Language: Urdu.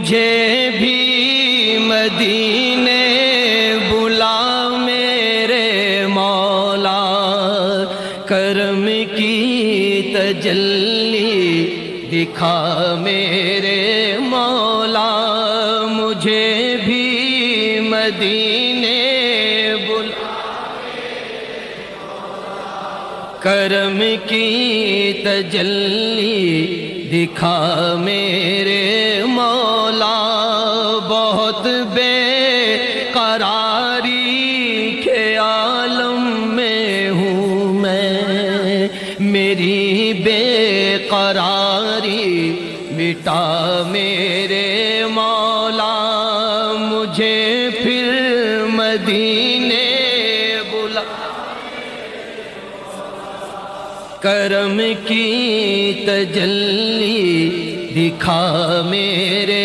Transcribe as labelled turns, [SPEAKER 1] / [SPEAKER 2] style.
[SPEAKER 1] مجھے بھی مدینے بلا میرے مولا، کرم کی تجلی دکھا میرے مولا، مجھے بھی مدینے بلا، کرم کی تجلی دکھا میرے مولا، بہت بے قراری کے عالم میں ہوں میں، میری بے قراری مٹا میرے مولا، مجھے پھر مدینے بلا، کرم کی تجلی دکھا میرے